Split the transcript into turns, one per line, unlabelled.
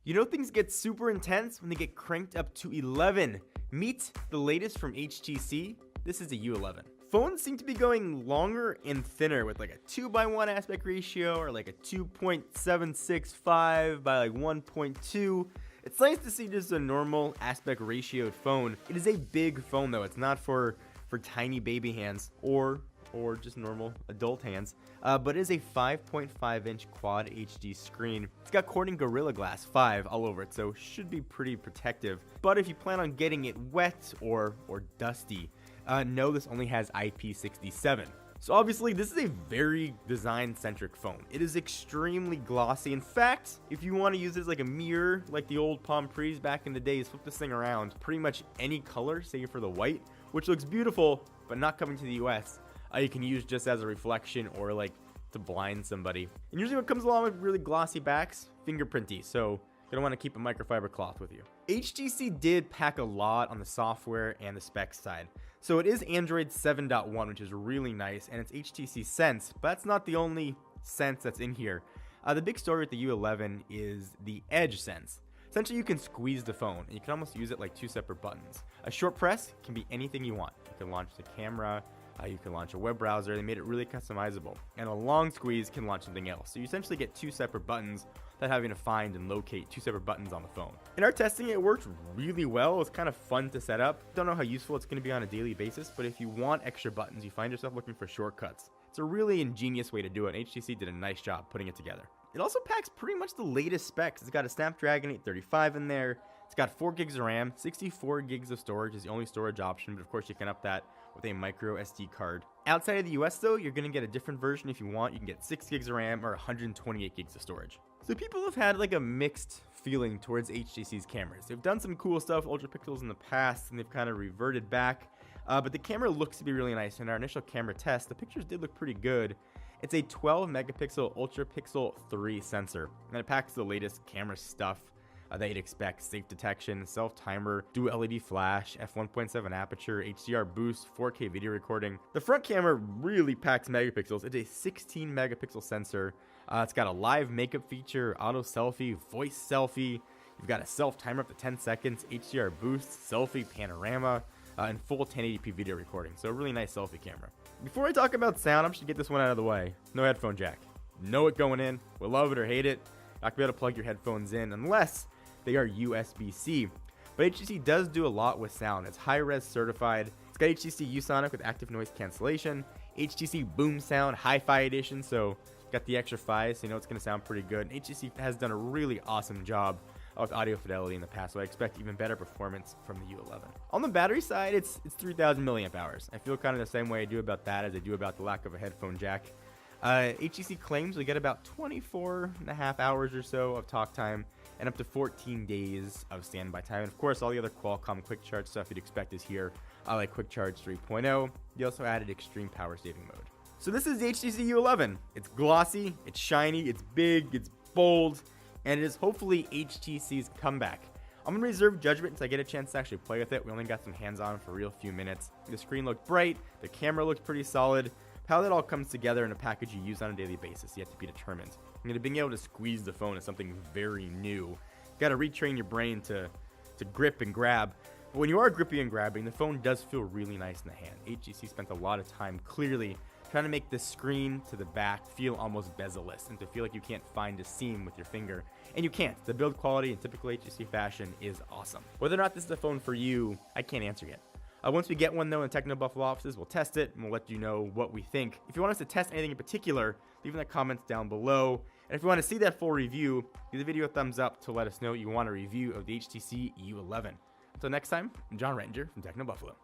You know things get super intense when they get cranked up to 11. Meet the latest from HTC. This is a U11. Phones seem to be going longer and thinner with like a 2:1 aspect ratio or like a 2.765 by like 1.2. It's nice to see just a normal aspect ratioed phone. It is a big phone though. It's not for tiny baby hands or just normal adult hands, but it is a 5.5 inch quad HD screen. It's got Corning Gorilla Glass 5 all over it, so should be pretty protective. But if you plan on getting it wet or dusty, no, this only has IP67. So obviously this is a very design-centric phone. It is extremely glossy. In fact, if you want to use this like a mirror, like the old Palm Pres back in the days, flip this thing around, pretty much any color, save for the white, which looks beautiful, but not coming to the US. You can use just as a reflection or like to blind somebody. And usually what comes along with really glossy backs, fingerprinty, so you're gonna want to keep a microfiber cloth with you. HTC did pack a lot on the software and the specs side. So it is Android 7.1, which is really nice, and it's HTC Sense, but that's not the only Sense that's in here. The big story with the U11 is the Edge Sense. Essentially, you can squeeze the phone, and you can almost use it like two separate buttons. A short press can be anything you want. You can launch the camera, you can launch a web browser. They made it really customizable. And a long squeeze can launch something else. So you essentially get two separate buttons without having to find and locate two separate buttons on the phone. In our testing, it worked really well. It's kind of fun to set up. Don't know how useful it's going to be on a daily basis, but if you want extra buttons, you find yourself looking for shortcuts. It's a really ingenious way to do it. HTC did a nice job putting it together. It also packs pretty much the latest specs. It's got a Snapdragon 835 in there. It's got 4 gigs of RAM, 64 gigs of storage is the only storage option, but of course you can up that with a micro SD card. Outside of the US though, you're going to get a different version if you want. You can get 6 gigs of RAM or 128 gigs of storage. So people have had like a mixed feeling towards HTC's cameras. They've done some cool stuff with UltraPixels in the past, and they've kind of reverted back. But the camera looks to be really nice. In our initial camera test, the pictures did look pretty good. It's a 12 megapixel UltraPixel 3 sensor, and it packs the latest camera stuff that you'd expect: safe detection, self-timer, dual LED flash, f1.7 aperture, HDR boost, 4K video recording. The front camera really packs megapixels. It's a 16 megapixel sensor. It's got a live makeup feature, auto selfie, voice selfie. You've got a self-timer up to 10 seconds, HDR boost, selfie, panorama, and full 1080p video recording. So a really nice selfie camera. Before I talk about sound, I'm just gonna get this one out of the way. No headphone jack. Know it going in. We'll love it or hate it. Not gonna be able to plug your headphones in unless they are USB-C. But HTC does do a lot with sound. It's high-res certified. It's got HTC U-Sonic with active noise cancellation, HTC Boom Sound Hi-Fi Edition, so got the extra Fi, so you know it's gonna sound pretty good. And HTC has done a really awesome job with audio fidelity in the past, so I expect even better performance from the U11. On the battery side, it's 3,000 milliamp hours. I feel kind of the same way I do about that as I do about the lack of a headphone jack. HTC claims we get about 24.5 hours or so of talk time and up to 14 days of standby time. And of course, all the other Qualcomm quick charge stuff you'd expect is here, like Quick Charge 3.0. They also added extreme power saving mode. So this is the HTC U11. It's glossy, it's shiny, it's big, it's bold, and it is hopefully HTC's comeback. I'm gonna reserve judgment until I get a chance to actually play with it. We only got some hands-on for a real few minutes. The screen looked bright, the camera looked pretty solid. How that all comes together in a package you use on a daily basis yet to be determined. Being able to squeeze the phone is something very new. You gotta retrain your brain to grip and grab. But when you are gripping and grabbing, the phone does feel really nice in the hand. HTC spent a lot of time clearly trying to make the screen to the back feel almost bezel-less and to feel like you can't find a seam with your finger. And you can't. The build quality in typical HTC fashion is awesome. Whether or not this is the phone for you, I can't answer yet. Once we get one though in Techno Buffalo offices, we'll test it and we'll let you know what we think. If you want us to test anything in particular, leave in the comments down below. And if you want to see that full review, give the video a thumbs up to let us know you want a review of the HTC U11. Until next time, I'm John Ranger from Techno Buffalo.